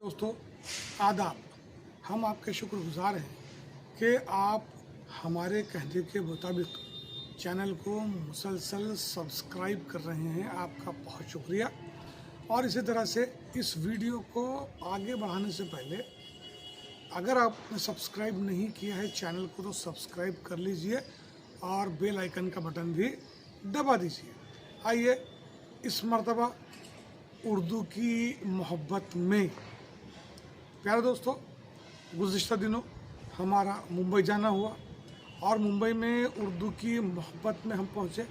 दोस्तों आदाब। हम आपके शुक्रगुजार हैं कि आप हमारे कहने के मुताबिक चैनल को मुसलसल सब्सक्राइब कर रहे हैं। आपका बहुत शुक्रिया। और इसी तरह से इस वीडियो को आगे बढ़ाने से पहले अगर आपने सब्सक्राइब नहीं किया है चैनल को तो सब्सक्राइब कर लीजिए और बेल आइकन का बटन भी दबा दीजिए। आइए इस मर्तबा उर्दू की मोहब्बत में। प्यारे दोस्तों, गुज़िश्ता दिनों हमारा मुंबई जाना हुआ और मुंबई में उर्दू की मोहब्बत में हम पहुँचे।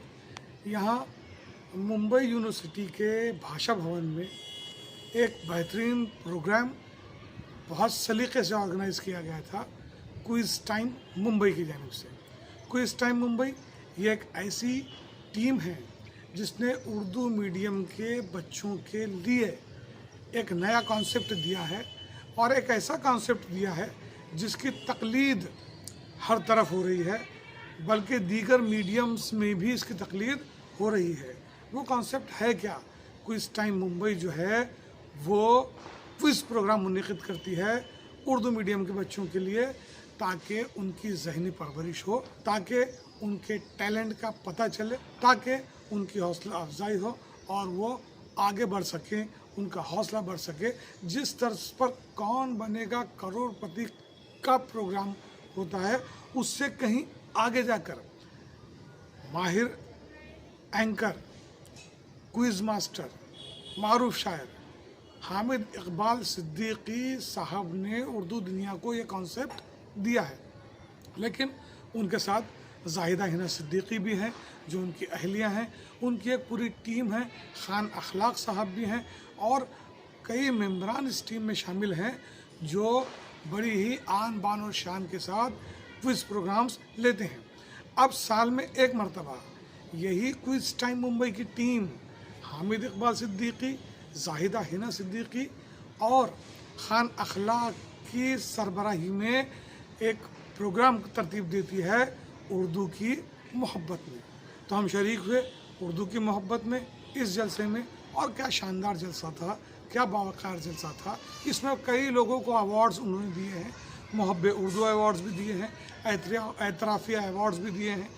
यहाँ मुंबई यूनिवर्सिटी के भाषा भवन में एक बेहतरीन प्रोग्राम बहुत सलीके से ऑर्गेनाइज़ किया गया था, क्विज़ टाइम मुंबई की जानिब से। क्विज़ टाइम मुंबई ये एक ऐसी टीम है जिसने उर्दू मीडियम के बच्चों के लिए एक नया कॉन्सेप्ट दिया है और एक ऐसा कॉन्सेप्ट दिया है जिसकी तकलीद हर तरफ हो रही है, बल्कि दीगर मीडियम्स में भी इसकी तकलीद हो रही है। वो कॉन्सेप्ट है क्या? क्विज़ टाइम मुंबई जो है वो क्विज़ प्रोग्राम मुनक़िद करती है उर्दू मीडियम के बच्चों के लिए, ताकि उनकी ज़हनी परवरिश हो, ताकि उनके टैलेंट का पता चले, ताकि उनकी हौसला अफजाई हो और वो आगे बढ़ सकें, उनका हौसला बढ़ सके। जिस तर्ज पर कौन बनेगा करोड़पति का प्रोग्राम होता है, उससे कहीं आगे जाकर माहिर एंकर, क्विज़ मास्टर, मारूफ शायर हामिद इकबाल सिद्दीकी साहब ने उर्दू दुनिया को ये कॉन्सेप्ट दिया है। लेकिन उनके साथ जाहिदा हिना सिद्दीकी भी हैं जो उनकी अहलिया हैं, उनकी एक पूरी टीम है, खान अखलाक साहब भी हैं और कई मेंबरान इस टीम में शामिल हैं जो बड़ी ही आन बान और शान के साथ क्विज़ प्रोग्राम्स लेते हैं। अब साल में एक मरतबा यही क्विज़ टाइम मुंबई की टीम हामिद इकबाल सिद्दीकी, जाहिदा हिना सिद्दीकी और खान अखलाक की सरबराही में एक प्रोग्राम तरतीब देती है उर्दू की मोहब्बत में। तो हम शरीक हुए उर्दू की मोहब्बत में, इस जलसे में। और क्या शानदार जलसा था, क्या बावकार जलसा था। इसमें कई लोगों को अवार्ड्स उन्होंने दिए हैं, मोहब्बे उर्दू अवार्ड्स भी दिए हैं, एतराफ़िया अवार्ड्स भी दिए हैं।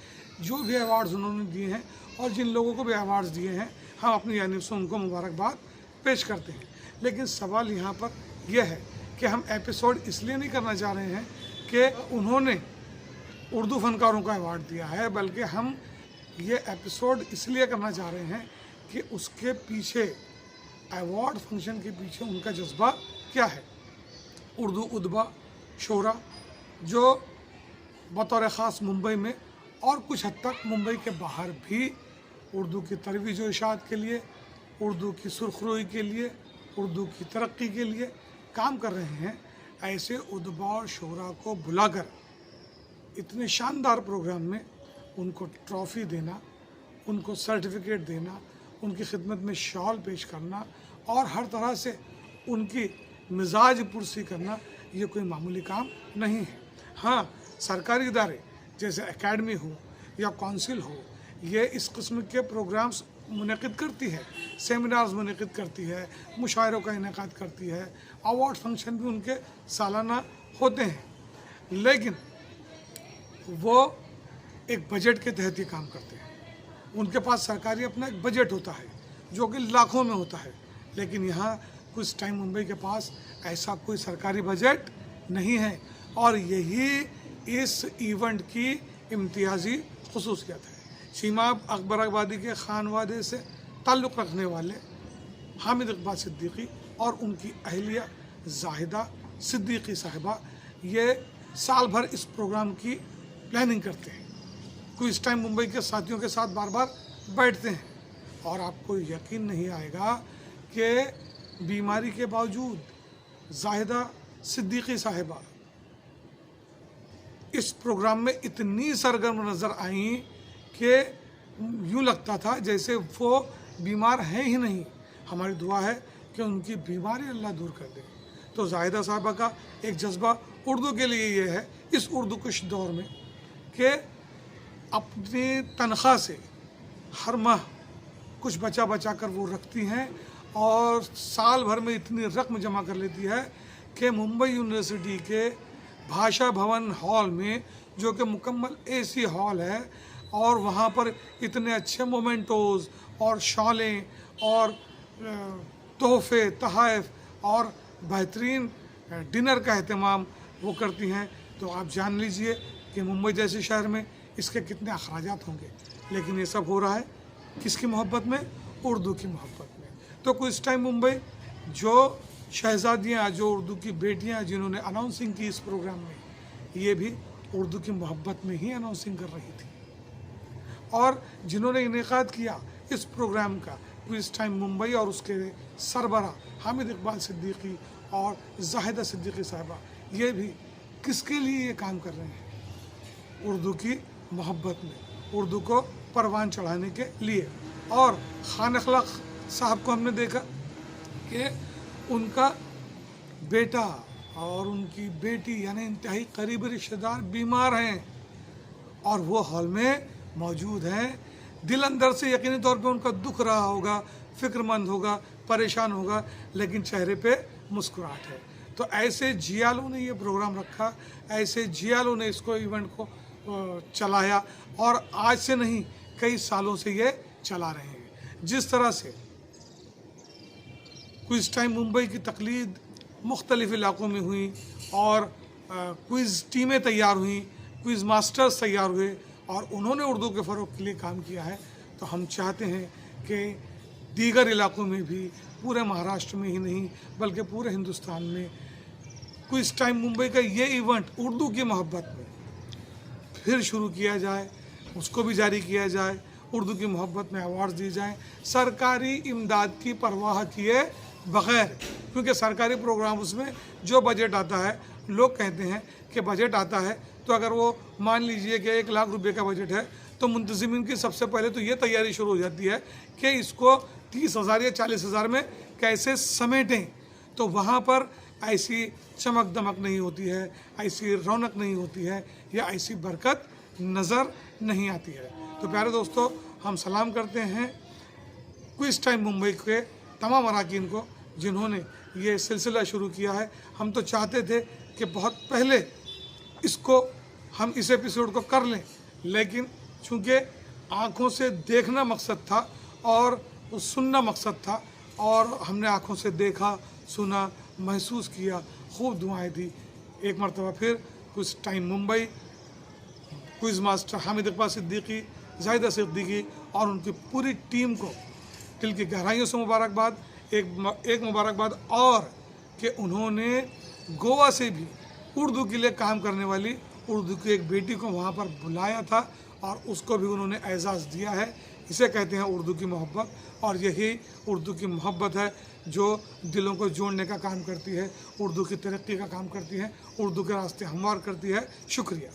जो भी अवार्ड्स उन्होंने दिए हैं और जिन लोगों को भी अवार्ड्स दिए हैं, हम अपनी जानिब से उनको मुबारकबाद पेश करते हैं। लेकिन सवाल यहाँ पर यह है कि हम एपिसोड इसलिए नहीं करना चाह रहे हैं कि उन्होंने उर्दू फ़नकारों को अवार्ड दिया है, बल्कि हम ये एपिसोड इसलिए करना चाह रहे हैं कि उसके पीछे, अवार्ड फंक्शन के पीछे उनका जज्बा क्या है। उर्दू उदबा शोरा जो बतौर ख़ास मुंबई में और कुछ हद तक मुंबई के बाहर भी उर्दू की तरवीज व इशाअत के लिए, उर्दू की सुरखरुई के लिए, उर्दू की तरक्की के लिए काम कर रहे हैं, ऐसे उदबा और शोरा को बुलाकर इतने शानदार प्रोग्राम में उनको ट्रॉफ़ी देना, उनको सर्टिफिकेट देना, उनकी खिदमत में शॉल पेश करना और हर तरह से उनकी मिजाज पुरसी करना, ये कोई मामूली काम नहीं है। हाँ, सरकारी इदारे जैसे एकेडमी हो या कौंसिल हो, ये इस किस्म के प्रोग्राम्स मुनक़िद करती है, सेमिनार्स मुनक़िद करती है, मुशायरों का इनेकाद करती है, अवार्ड फंक्शन भी उनके सालाना होते हैं। लेकिन वो एक बजट के तहत ही काम करते हैं। उनके पास सरकारी अपना एक बजट होता है जो कि लाखों में होता है। लेकिन यहाँ क्विज़ टाइम मुंबई के पास ऐसा कोई सरकारी बजट नहीं है और यही इस इवेंट की इम्तियाज़ी खुसूसियत है। सीमाब अकबराबादी के खानवादे से ताल्लुक़ रखने वाले हामिद इकबाल सिद्दीकी और उनकी अहलिया जाहिदा सिद्दीकी साहिबा ये साल भर इस प्रोग्राम की प्लानिंग करते हैं। क्विज़ टाइम मुंबई के साथियों के साथ बार बार बैठते हैं और आपको यकीन नहीं आएगा कि बीमारी के बावजूद जाहिदा सिद्दीकी साहिबा इस प्रोग्राम में इतनी सरगर्म नज़र आईं कि यूँ लगता था जैसे वो बीमार हैं ही नहीं। हमारी दुआ है कि उनकी बीमारी अल्लाह दूर कर दे। तो जाहिदा साहिबा का एक जज्बा उर्दू के लिए ये है इस उर्दू कुश दौर में कि अपनी तनख्वाह से हर माह कुछ बचा कर वो रखती हैं और साल भर में इतनी रकम जमा कर लेती है कि मुंबई यूनिवर्सिटी के भाषा भवन हॉल में, जो कि मुकम्मल एसी हॉल है, और वहाँ पर इतने अच्छे मोमेंटोज़ और शॉलें और तोहफे तोहफ़ और बेहतरीन डिनर का अहतमाम वो करती हैं। तो आप जान लीजिए कि मुंबई जैसे शहर में इसके कितने अखराजात होंगे। लेकिन ये सब हो रहा है किसकी मोहब्बत में? उर्दू की मोहब्बत में। तो कुछ टाइम मुंबई जो शहज़ादियाँ, जो उर्दू की बेटियाँ जिन्होंने अनाउंसिंग की इस प्रोग्राम में, ये भी उर्दू की मोहब्बत में ही अनाउंसिंग कर रही थी। और जिन्होंने इनेकाद किया इस प्रोग्राम का क्विज़ टाइम मुंबई, और उसके सरबरा हामिद इकबाल सिद्दीकी और जाहिदा सिद्दीकी साहिबा, ये भी किसके लिए ये काम कर रहे हैं? उर्दू की मोहब्बत में, उर्दू को परवान चढ़ाने के लिए। और खान अखलाक साहब को हमने देखा कि उनका बेटा और उनकी बेटी यानी इंतहाई करीबी रिश्तेदार बीमार हैं और वो हॉल में मौजूद हैं। दिल अंदर से यकीनी तौर पे उनका दुख रहा होगा, फिक्रमंद होगा, परेशान होगा, लेकिन चेहरे पे मुस्कुराहट है। तो ऐसे जियालों ने ये प्रोग्राम रखा, ऐसे जियालों ने इसको इवेंट को चलाया, और आज से नहीं कई सालों से ये चला रहे हैं। जिस तरह से क्विज़ टाइम मुंबई की तकलीद मुख्तलिफ़ इलाक़ों में हुई और क्विज़ टीमें तैयार हुई, क्विज़ मास्टर्स तैयार हुए और उन्होंने उर्दू के फ़रोग़ के लिए काम किया है। तो हम चाहते हैं कि दीगर इलाक़ों में भी, पूरे महाराष्ट्र में ही नहीं बल्कि पूरे हिंदुस्तान में, क्विज़ टाइम मुंबई का ये इवेंट उर्दू की मोहब्बत में फिर शुरू किया जाए, उसको भी जारी किया जाए, उर्दू की मोहब्बत में अवार्ड्स दिए जाएं, सरकारी इमदाद की परवाह किए बग़ैर। क्योंकि सरकारी प्रोग्राम उसमें जो बजट आता है, लोग कहते हैं कि बजट आता है तो अगर वो मान लीजिए कि 1 लाख रुपए का बजट है तो मुंतज़िमीन की सबसे पहले तो ये तैयारी शुरू हो जाती है कि इसको 30,000 या 40,000 में कैसे समेटें। तो वहाँ पर ऐसी चमक दमक नहीं होती है, ऐसी रौनक नहीं होती है, या ऐसी बरकत नज़र नहीं आती है। तो प्यारे दोस्तों, हम सलाम करते हैं क्विज़ टाइम मुंबई के तमाम अरकान को जिन्होंने ये सिलसिला शुरू किया है। हम तो चाहते थे कि बहुत पहले इसको हम इस एपिसोड को कर लें, लेकिन चूँकि आँखों से देखना मकसद था और सुनना मकसद था, और हमने आँखों से देखा, सुना, महसूस किया, खूब दुआएं दी। एक मरतबा फिर quiz time Mumbai, quiz master Hamid Iqbal Siddiqui, Zahida Siddiqui और उनकी पूरी टीम को दिल की गहराइयों से मुबारकबाद। एक मुबारकबाद और कि उन्होंने गोवा से भी उर्दू के लिए काम करने वाली उर्दू की एक बेटी को वहाँ पर बुलाया था और उसको भी उन्होंने एजाज़ दिया है। इसे कहते हैं उर्दू की मोहब्बत, और यही उर्दू की मोहब्बत है जो दिलों को जोड़ने का काम करती है, उर्दू की तरक्की का काम करती है, उर्दू के रास्ते हमवार करती है। शुक्रिया।